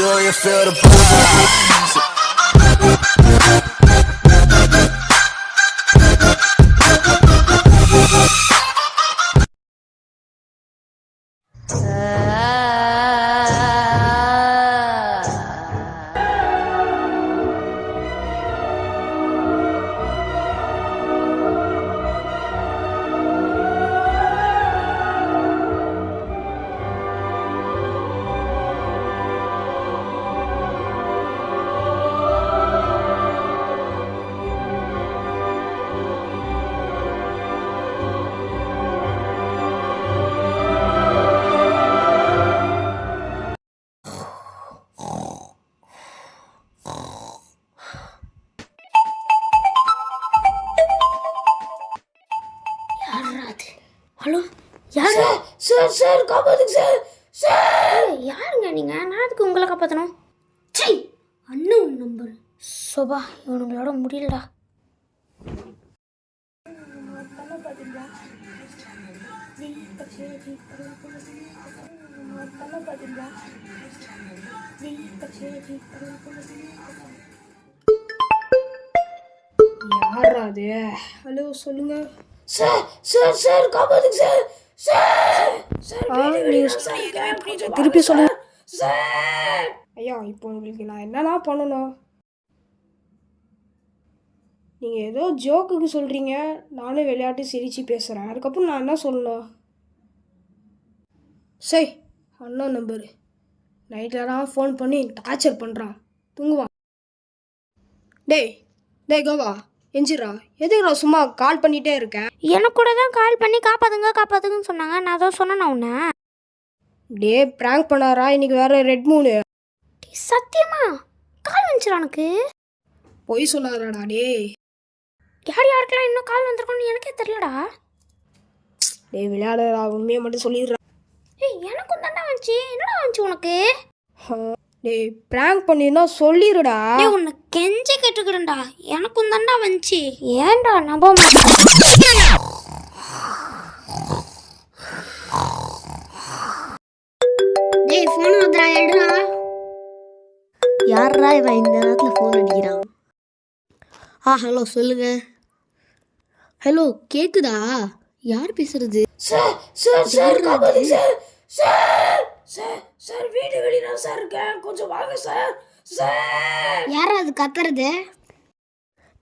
Do you feel the vibes? Hello யார் sir sir காப்பாத்துங்க sir sir. யாருங்க நீங்கள்? நான் அதுக்கு உங்களை காப்பாற்றணும்? சை, அண்ணன் நம்பர் சோபா, இவனுங்களோட முடியலடா. யாரா அது? ஹலோ சொல்லுங்க சார். சார் சார் காப்பாத்துங்க சார். சார் சார் திருப்பி சொல்லுங்க சார். ஐயா, இப்போ உங்களுக்கு நான் என்னதான் பண்ணணும்? நீங்கள் ஏதோ ஜோக்குக்கு சொல்கிறீங்க, நானும் விளையாட்டு சிரித்து பேசுகிறேன். அதுக்கப்புறம் நான் என்ன சொல்லணும்? சரி, அண்ணா நம்பரு நைட்லலாம் ஃபோன் பண்ணி டார்ச்சர் பண்ணுறான். தூங்குவான். டேய் டேய் கோவா, எஞ்சிரா. எதுக்குடா சும்மா கால் பண்ணிகிட்டே இருக்கேன்? எனக்கு கூட தான் கால் பண்ணி காப்பாத்துங்கன்னு சொன்னாங்க. நான் அதான் சொன்னேன் உன்னை. டே ப்ராங்க் பண்ணாரா? இன்னைக்கு வேற ரெட் மூணு. சத்தியமா கால் வந்துச்சு உனக்கு? பொய் சொல்லாதடா டே. யாருக்கெல்லாம் இன்னும் கால் வந்திருக்கோன்னு எனக்கே தெரியலடா. டே விளையாடுறா, உண்மையை மட்டும் சொல்லிடுறா. ஏய், எனக்கும் தாண்டா வந்துச்சு. என்னடா வந்துச்சு உனக்கு? டே ப்ராங்க் பண்ணினா சொல்லிடுடா. ஏய், உன்னை கெஞ்சி கேட்டுக்கிறேன்டா. எனக்கும் தாண்டா வந்துச்சு. ஏன்டா நம்ப மாட்டேன்? டேய் ஃபோன் வந்துடா, எடுடா. யாரா இவன் இந்த நேரத்தில் ஃபோன் அடிக்கிறான்? ஹலோ சொல்லுங்க. ஹலோ கேக்குதா? யார் பேசுறது? சார் சார் சார் காப்பாத்துங்க சார். சார் சார் சார் வீடு வெளியில சார் இருக்கேன், கொஞ்சம் வாங்க சார். சார் யாரா அது கத்துறது?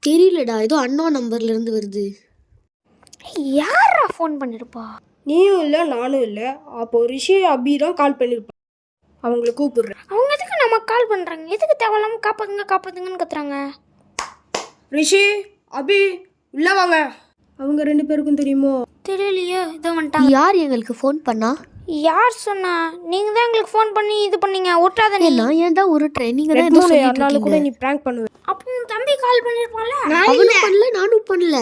தெரியலடா, ஏதோ அண்ணா நம்பர்ல இருந்து வருது. யாரா ஃபோன் பண்ணிருப்பா? நீயும் இல்லை நானும் இல்லை. அப்போ ரிஷி அபி தான் கால் பண்ணியிருப்பான். அவங்கள கூப்பிடுறேன். அவங்க எதுக்கு நம்ம கால் பண்ணுறாங்க? எதுக்கு தேவையில்லாமல் காப்பாத்துங்கன்னு கத்துறாங்க? ரிஷி அபி உள்ள வாங்க. அவங்க ரெண்டு பேருக்கும் தெரியுமோ? தெரியலையே. இதை வந்துட்டாங்க. யார் எங்களுக்கு ஃபோன் பண்ணா? யார் சொன்னா? நீங்கள் தான் எங்களுக்கு ஃபோன் பண்ணி இது பண்ணீங்க. ஒட்டாத நீ. நான் ஏன்டா ஒரு ட்ரைனிங் தான் ஏதோ சொல்லிட்டு கூட நீ பிராங்க் பண்ணுவ. அப்போ உன் தம்பி கால் பண்ணியிருப்பான்ல? அவனும் பண்ணல, நானும் பண்ணல.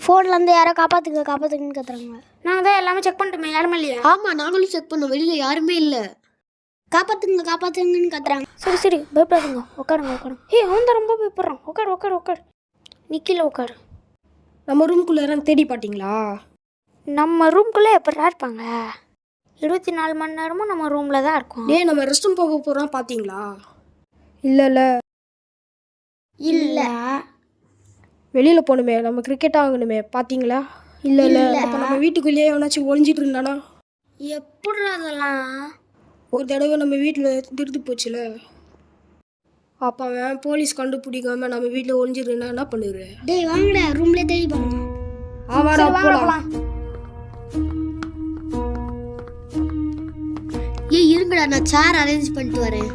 ஃபோன்லேருந்து யாரோ காப்பாத்துங்கன்னு கத்துறாங்க. நாங்கள் தான் எல்லாமே செக் பண்ணிட்டோமே, யாருமே இல்லையா? ஆமா, நாங்களும் செக் பண்ணோம், வெளியில யாருமே இல்ல. காப்பாத்துங்கன்னு கத்துறாங்க. சரி பயப்படாதுங்க. உட்காருங்க. ஏய், அவன் தான் ரொம்ப பயப்படுறான். உட்காரு. நிக்கில உட்காரு. நம்ம ரூம்குள்ளே யாரும் தேடி பாட்டிங்களா? நம்ம ரூம்குள்ளே எப்படா இருப்பாங்க? 24 மணி நேரமும் நம்ம ரூமில் தான் இருக்கோம். டே நம்ம ரெஸ்ட் ரூம் போக போகிறோம், பார்த்தீங்களா? இல்லை வெளியில் போகணுமே, நம்ம கிரிக்கெட் ஆகணுமே, பார்த்தீங்களா? இல்லை அப்போ நம்ம வீட்டுக்குள்ளேயே எவனாச்சும் ஒழிஞ்சிட்டு இருந்தானா? எப்படி அதெல்லாம்? ஒரு தடவை நம்ம வீட்டில் திருட்டு போச்சுல, அப்போ அவன் போலீஸ் கண்டுபிடிக்காம நம்ம வீட்டில் ஒழிஞ்சிருந்தா என்ன பண்ணுவேன்? டேய் வாங்கடா, ரூம்ல தேடி பாருங்க. ஆமாடா போலாம். ஏய் இருங்கடா, நான் சேர் அரேஞ்ச் பண்ணிட்டு வரேன்.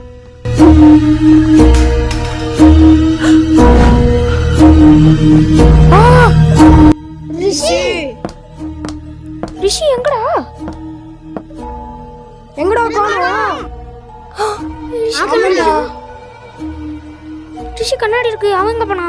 ரிஷி எங்கடா காணோம்? ரிஷி கண்ணாடி இருக்கு. அவன் எங்க போனா?